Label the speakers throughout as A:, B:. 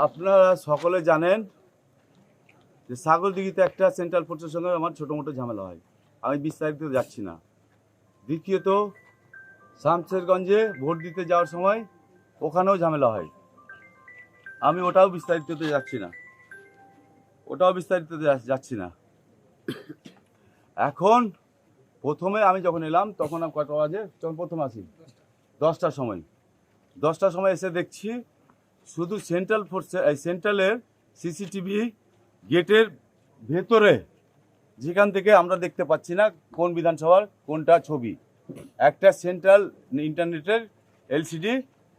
A: আপনারা সকলে জানেন যে ছাগলদিঘিতে একটা সেন্ট্রাল ফোর্সের সঙ্গে আমার ছোটো মোটো ঝামেলা হয়, আমি বিস্তারিত যাচ্ছি না। দ্বিতীয়ত শামশেরগঞ্জে ভোট দিতে যাওয়ার সময় ওখানেও ঝামেলা হয়, আমি ওটাও বিস্তারিত যাচ্ছি না। এখন প্রথমে আমি যখন এলাম তখন কটা বাজে, তখন প্রথম আসি 10টার সময় এসে দেখছি শুধু সেন্ট্রাল ফোর্সে সেন্ট্রালের সিসিটিভি গেটের ভেতরে, যেখান থেকে আমরা দেখতে পাচ্ছি না কোন বিধানসভার কোনটা ছবি, একটা সেন্ট্রাল ইন্টারনেটের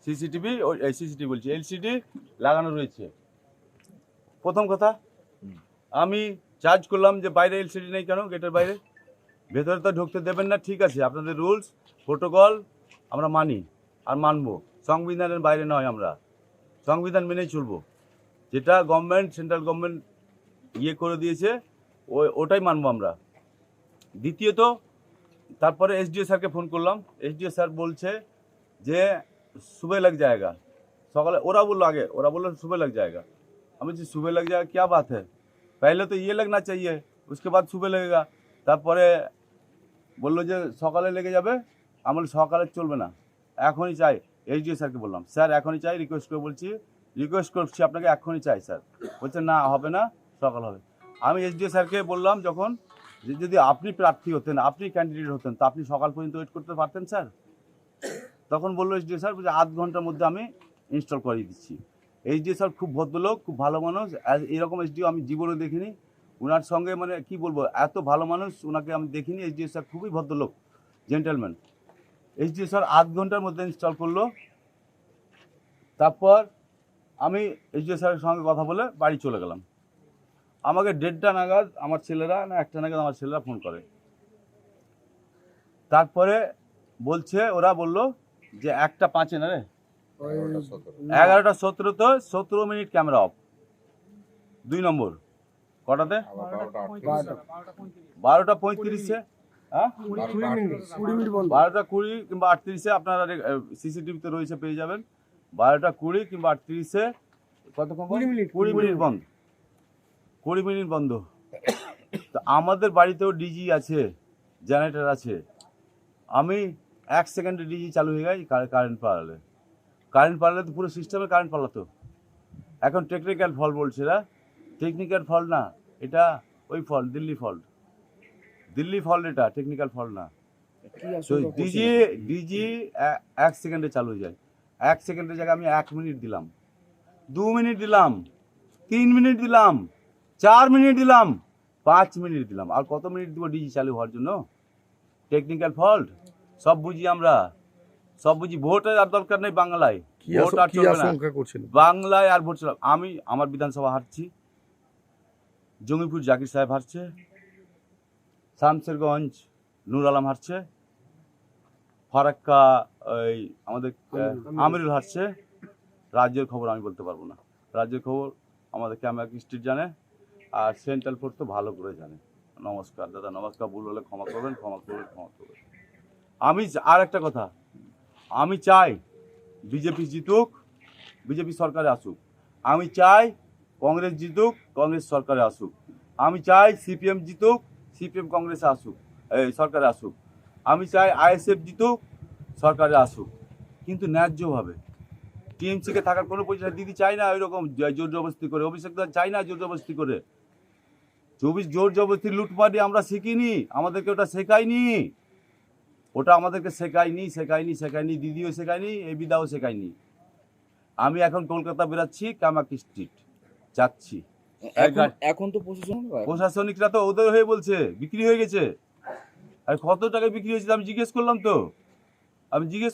A: সিসিটিভি বলছি এলসিডি লাগানো রয়েছে। প্রথম কথা, আমি চার্জ করলাম যে বাইরে এলসিডি নেই কেন, গেটের বাইরে, ভেতরে তো ঢুকতে দেবেন না, ঠিক আছে আপনাদের রুলস প্রোটোকল আমরা মানি আর মানবো, সংবিধানের বাইরে নয়, আমরা সংবিধান মেনেই চলবো, যেটা গভর্নমেন্ট সেন্ট্রাল গভর্নমেন্ট করে দিয়েছে ওটাই মানবো আমরা। দ্বিতীয়ত তারপরে এসডিও স্যারকে ফোন করলাম, এসডিও স্যার বলছে যে सुबह लग जाएगा, সকালে ওরা বললো सुबह लग जाएगा। আমি বলছি सुबह लग जाएगा क्या बात है, पहले तो ये लगना चाहिए उसके बाद सुबह लगेगा। তারপরে বললো যে সকালে লেগে যাবে, আমি সকালে চলবে না, এখনই চাই। এসডিও স্যারকে বললাম স্যার এখনই চাই, রিকোয়েস্ট করছি আপনাকে এখনই চাই স্যার। বলছে না হবে না, সকাল হবে। আমি এসডিও স্যারকে বললাম যখন যে যদি আপনি প্রার্থী হতেন, আপনি ক্যান্ডিডেট হতেন, তা আপনি সকাল পর্যন্ত ওয়েট করতে পারতেন স্যার। তখন বললো এসডিও স্যার বলছে আধ ঘন্টার মধ্যে আমি ইনস্টল করিয়ে দিচ্ছি। এসডিও স্যার খুব ভদ্রলোক, খুব ভালো মানুষ, এরকম এসডিও আমি জীবনে দেখিনি। ওনার সঙ্গে মানে কি বলবো, এত ভালো মানুষ ওনাকে আমি দেখিনি। এসডিও স্যার খুবই ভদ্রলোক, জেন্টেলম্যান। এসডিও স্যার আধ ঘন্টার মধ্যে ইনস্টল করলো। তারপর আমি এসডিও স্যারের সঙ্গে কথা বলে বাড়ি চলে গেলাম। আমাকে 1:30 নাগাদ আমার ছেলেরা না 1টা নাগাদ আমার ছেলেরা ফোন করে। তারপরে ওরা বললো যে 1:05 না রে, 11:17 তো 17 মিনিট ক্যামেরা অফ। 2 নম্বর কটাতে 12:35 হ্যাঁ 12:20 কিংবা 38 আপনারা সিসিটিভিতে রয়েছে, পেয়ে যাবেন। 12:20 কিংবা 38 কতক্ষণ 20 মিনিট বন্ধ, 20 মিনিট বন্ধ। তো আমাদের বাড়িতেও ডিজি আছে, জেনারেটর আছে। আমি 1 সেকেন্ডে ডিজি চালু হয়ে গেছে। কারেন্ট পালালে তো পুরো সিস্টেমে কারেন্ট পালাতো। এখন টেকনিক্যাল ফল্ট বলছে, না টেকনিক্যাল ফল্ট না, এটা ওই ফল্ট, দিল্লি ফল্ট, এটা টেকনিক্যাল ফল্ট না। ডিজি 1 সেকেন্ডে চালু হয়ে যায়। 1 সেকেন্ডের জায়গায় আমি 1 মিনিট দিলাম, 2 মিনিট দিলাম, 3 মিনিট দিলাম, 4 মিনিট দিলাম, 5 মিনিট দিলাম, আর কত মিনিট দিব ডিজি চালু হওয়ার জন্য? টেকনিক্যাল ফল্ট সব বুঝি আমরা, সব বুঝি। ভোটের আর দরকার নেই বাংলায়, ভোট আর চলবে না বাংলায়, আর ভোট চলবে। আমি আমার বিধানসভা হারছি, জঙ্গিপুর জাকির সাহেব হারছে, শামশেরগঞ্জ নূর আলম হারছে, ফারাক্কা ওই আমাদের আমিরুল হারছে। রাজ্যের খবর আমি বলতে পারবো না, রাজ্যের খবর আমাদের ক্যামেরা স্ট্রিট জানে, আর সেন্ট্রাল ফোর্স তো ভালো করে জানে। নমস্কার দাদা, নমস্কার, ভুল হলে ক্ষমা করবেন। আমি আর একটা কথা, আমি চাই বিজেপি জিতুক, বিজেপি সরকারে আসুক। আমি চাই কংগ্রেস জিতুক, কংগ্রেস সরকারে আসুক। আমি চাই সিপিএম জিতুক, সিপিএম কংগ্রেসে আসুক, সরকারে আসুক। আমি চাই আইএসএফ জিতুক, সরকারে আসুক, কিন্তু ন্যায্যভাবে। টিএমসিকে থাকার কোনো পয়সা দিদি চাই না ওই রকম জোর জবরদস্তি করে, অভিষেক চাই না জোর জবরদস্তি করে। 24 জোর জবরদস্তি লুটপাটি আমরা শিখিনি, আমাদেরকে ওটা শেখায়নি, শেখায়নি, দিদিও শেখায়নি, এই বিদাও শেখায়নি। আমি এখন কলকাতা বেরাচ্ছি, কামাকি স্ট্রিট যাচ্ছি।
B: এখন তো
A: প্রশাসনিকরা তো ওদের হয়ে বলছে বিক্রি হয়ে গেছে। আর কত টাকায় বিক্রি হয়েছে আমি জিজ্ঞেস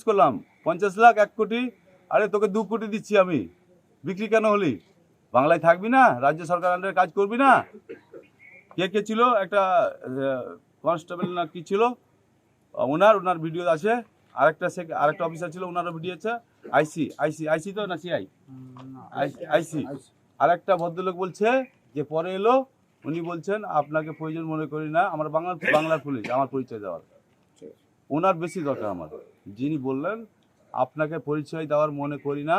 A: করলাম, 50 লাখ, 1 কোটি। আরে তোকে 2 কোটি দিচ্ছি আমি, বিক্রি কেন হলি? বাংলায় থাকবি না? রাজ্য সরকার আন্ডারে কাজ করবি না? কে ছিল, একটা কনস্টেবল না কি ছিল, ওনার ভিডিও আছে। আরেকটা অফিসার ছিল, ওনারও ভিডিও আছে। আইসি তো না সিআই, আইসি। আরেকটা ভদ্রলোক বলছে যে পরে এলো, উনি বলছেন আপনাকে প্রয়োজন মনে করি না, আমার বাংলার পুলিশ, আমার পরিচয় দেওয়ার। ওনার বেশি দরকার আমার, যিনি বললেন আপনাকে পরিচয় দেওয়ার মনে করি না,